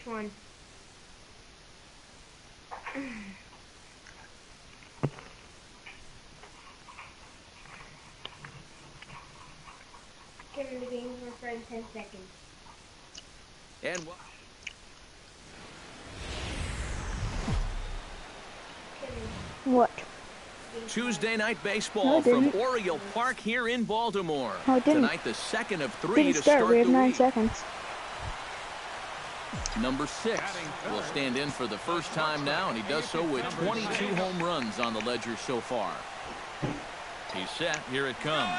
Which one? Get in the game for 10 seconds. And what? What? Tuesday night baseball from Oriole Park here in Baltimore. Tonight, the second of three to start we have the 9 week. seconds. Number 6 will stand in for the first time now, and he does so with 22 home runs on the ledger so far. He's set. Here it comes.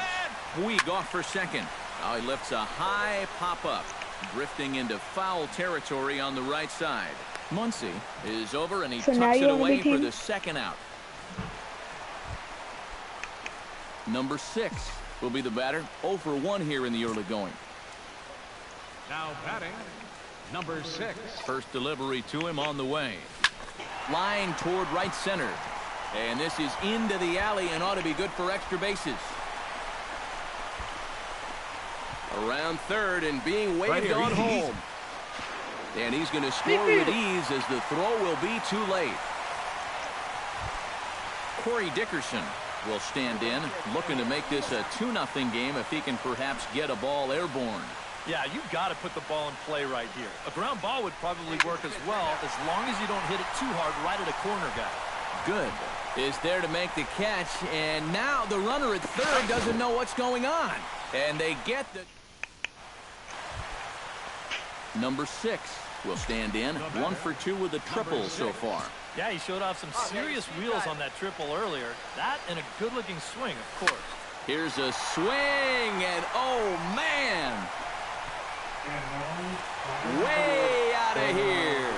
Puig off for second. Now he lifts a high pop-up, drifting into foul territory on the right side. Muncy is over, and he tucks it away for the second out. Number 6 will be the batter. 0 for 1 here in the early going. Now batting, number 6. First delivery to him on the way. Line toward right center. And this is into the alley and ought to be good for extra bases. Around third and being waved on home. And he's going to score with ease as the throw will be too late. Corey Dickerson will stand in, looking to make this a 2-0 game if he can perhaps get a ball airborne. Yeah, you've got to put the ball in play right here. A ground ball would probably work as well, as long as you don't hit it too hard right at a corner guy. Good is there to make the catch, and now the runner at third doesn't know what's going on. And they get the... Number 6 will stand in. 1 for 2 with a triple so far. Yeah, he showed off some serious wheels on that triple earlier. That and a good-looking swing, of course. Here's a swing, and oh, man! Way out of here.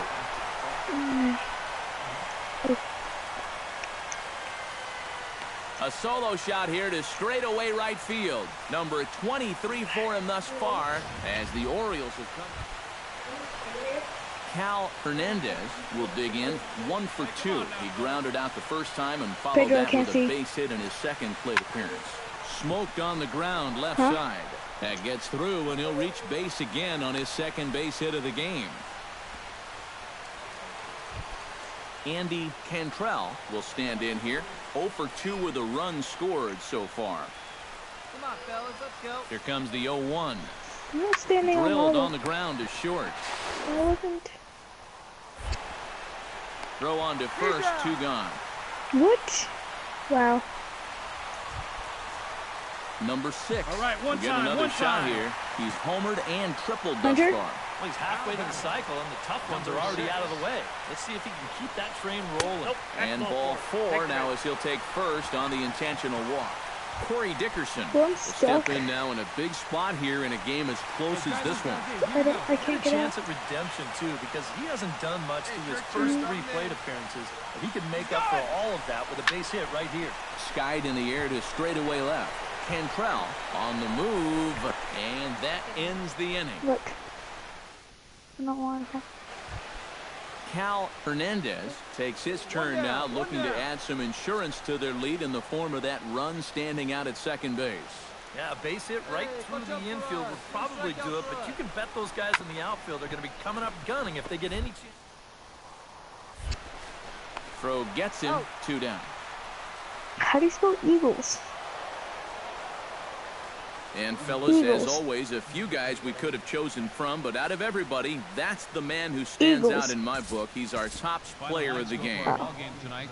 A solo shot here to straightaway right field. Number 23 for him thus far as the Orioles have come. Cal Hernandez will dig in. 1 for 2. He grounded out the first time and followed that with a base hit in his second plate appearance. Smoked on the ground left side. That gets through, and he'll reach base again on his second base hit of the game. Andy Cantrell will stand in here. 0 for 2 with a run scored so far. Come on, fellas, let's go. Here comes the 0-1. I'm not standing Drilled on the ground is short. I wasn't. Throw on to first, 2 gone. What? Wow. Number 6. All right, one get time, another one shot time. here. He's homered and tripled thus 100? far. Well, he's halfway to the cycle, and the tough ones are already out of the way. Let's see if he can keep that train rolling. And ball 4 now as he'll take first on the intentional walk. Corey Dickerson will step in now in a big spot here in a game as close as this one. I can't get chance out. at redemption, too, because he hasn't done much through his first 3 plate appearances. But he can make up for all of that with a base hit right here. Skied in the air to straightaway left. Cantrell on the move, and that ends the inning. Look. I don't want to. Cal Hernandez takes his turn now, looking to add some insurance to their lead in the form of that run standing out at second base. Yeah, a base hit right through the infield would probably do it, but you can bet those guys in the outfield are going to be coming up gunning if they get any chance. Throw gets him, 2 down. How do you spell Eagles? And fellas, as always, a few guys we could have chosen from, but out of everybody, that's the man who stands out in my book. He's our top player of the game.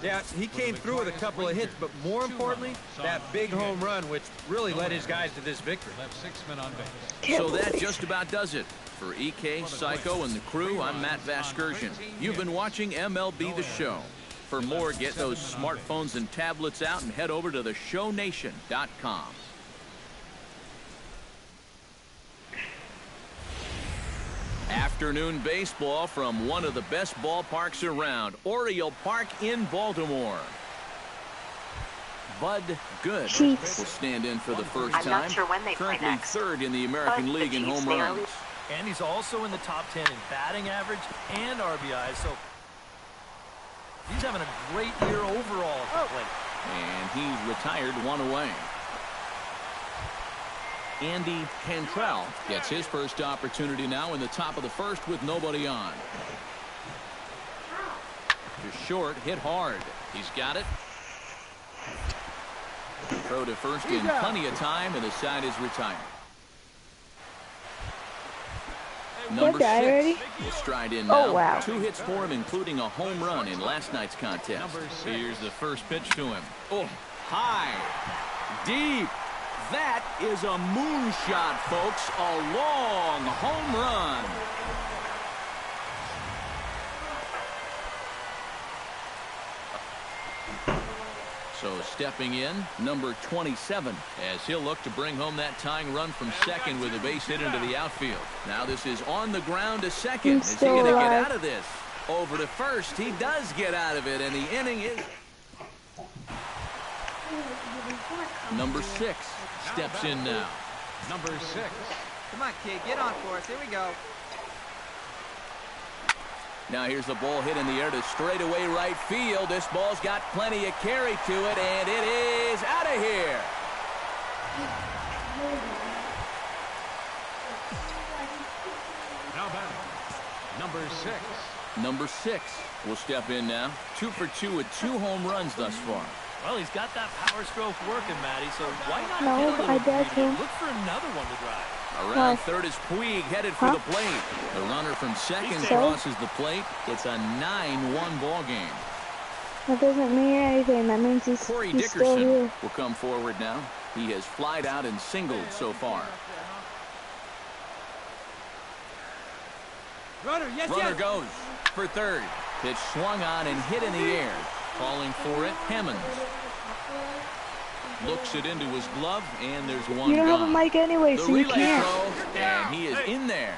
Yeah, he came through with a couple of hits, but more importantly, that big home run, which really led his guys to this victory. So that just about does it. For EK, Psycho, and the crew, I'm Matt Vasgersian. You've been watching MLB The Show. For more, get those smartphones and tablets out and head over to theshownation.com. Afternoon baseball from one of the best ballparks around, Oriole Park in Baltimore. Bud Good will stand in for the first time. I'm not sure when they play Currently next. 3rd in the American League in home runs. And he's also in the top 10 in batting average and RBI, so he's having a great year overall at the plate. And he's retired 1 away. Andy Cantrell gets his first opportunity now in the top of the first with nobody on. To short, hit hard. He's got it. Throw to first in plenty of time, and the side is retired. Number 6 will stride in now. Oh, wow. 2 hits for him, including a home run in last night's contest. Here's the first pitch to him. Oh, high, deep. That is a moonshot, folks. A long home run. So stepping in, number 27, as he'll look to bring home that tying run from second with a base hit into the outfield. Now this is on the ground to second. Is he going to get out of this? Over to first. He does get out of it, and the inning is... Number 6 steps in now. Number 6. Come on, kid, get on for us. Here we go. Now here's the ball hit in the air to straightaway right field. This ball's got plenty of carry to it, and it is out of here. Now batting, number 6. Number 6 will step in now. 2 for 2 with 2 home runs thus far. Well, he's got that power stroke working, Matty, so why not No, get a little I bet greedy? him. Look for another one to drive. Around third is Puig headed for the plate. The runner from second crosses the plate. It's a 9-1 ball game. That doesn't mean anything. That means he's Corey still Dickerson here. will come forward now. He has flied out and singled so far. Runner goes for third. Pitch swung on and hit in the air. Calling for it, Hemmons. Looks it into his glove, and there's one You don't have a gone. mic anyway, The so you relay can't. throw, and he is in there.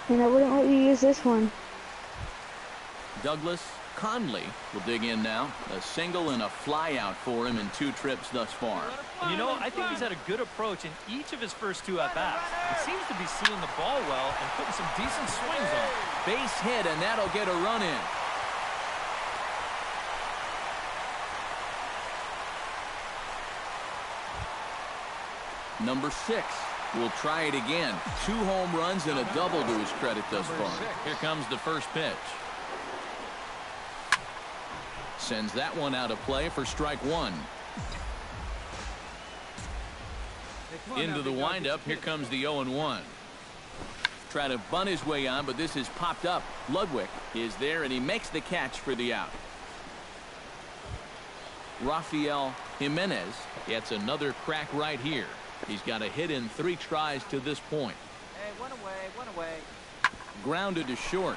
And I wouldn't let you use this one. Douglas Conley will dig in now. A single and a fly out for him in 2 trips thus far. And you know, I think he's had a good approach in each of his first 2 at-bats. He seems to be seeing the ball well and putting some decent swings on it. Base hit, and that'll get a run in. Number 6 will try it again. 2 home runs and a double to his credit thus far. Here comes the first pitch. Sends that one out of play for strike 1. Into the windup. Here comes the 0-1. Try to bunt his way on, but this is popped up. Ludwig is there, and he makes the catch for the out. Rafael Jimenez gets another crack right here. He's got a hit in 3 tries to this point. Hey, one away. Grounded to short.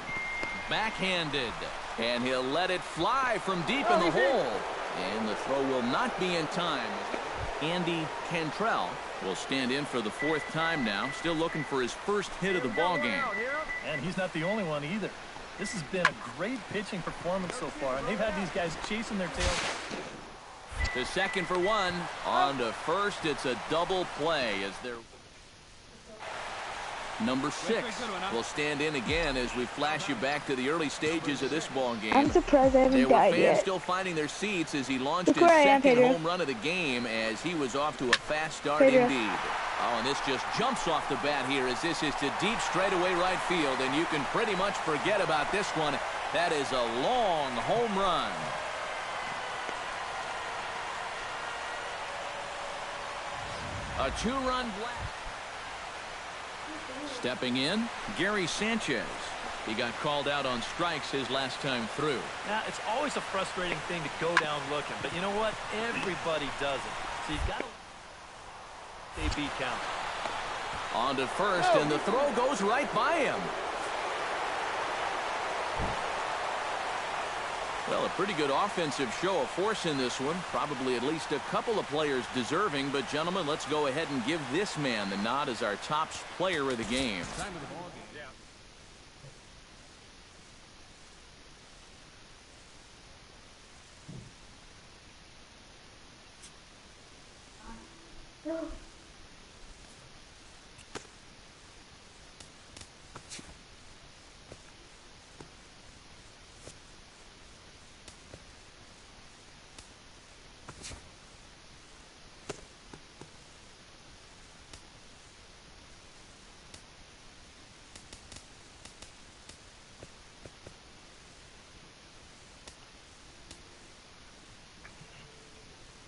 Backhanded. And he'll let it fly from deep in the hole. And the throw will not be in time. Andy Cantrell will stand in for the 4th time now. Still looking for his first hit of the ball game. And he's not the only one either. This has been a great pitching performance so far, and they've had these guys chasing their tails. To second for 1. On to first. It's a double play as they're... Number 6 will stand in again as we flash you back to the early stages of this ball game. I'm surprised I haven't There were died fans yet. still finding their seats as he launched Look his where I am, second Pedro. home run of the game as he was off to a fast start Pedro. indeed. Oh, and this just jumps off the bat here as this is to deep straightaway right field, and you can pretty much forget about this one. That is a long home run. A 2-run blast. Stepping in, Gary Sanchez. He got called out on strikes his last time through. Now, it's always a frustrating thing to go down looking, but you know what? Everybody does it. So you've got to they be counted. On to first, and the throw goes right by him. Well, a pretty good offensive show of force in this one. Probably at least a couple of players deserving. But, gentlemen, let's go ahead and give this man the nod as our top player of the game. Time of the ball game.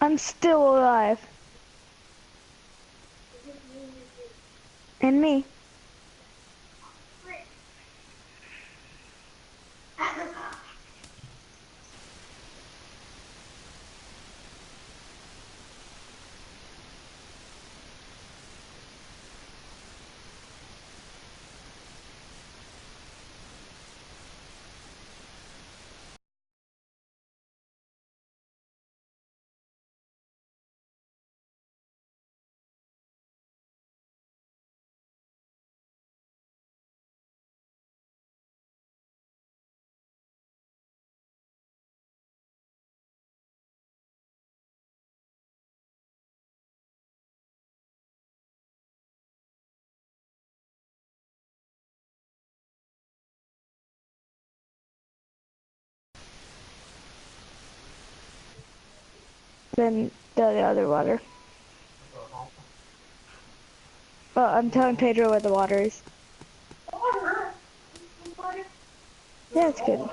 I'm still alive. And me. Then the other water. Oh, I'm telling Pedro where the water is. Yeah, it's good.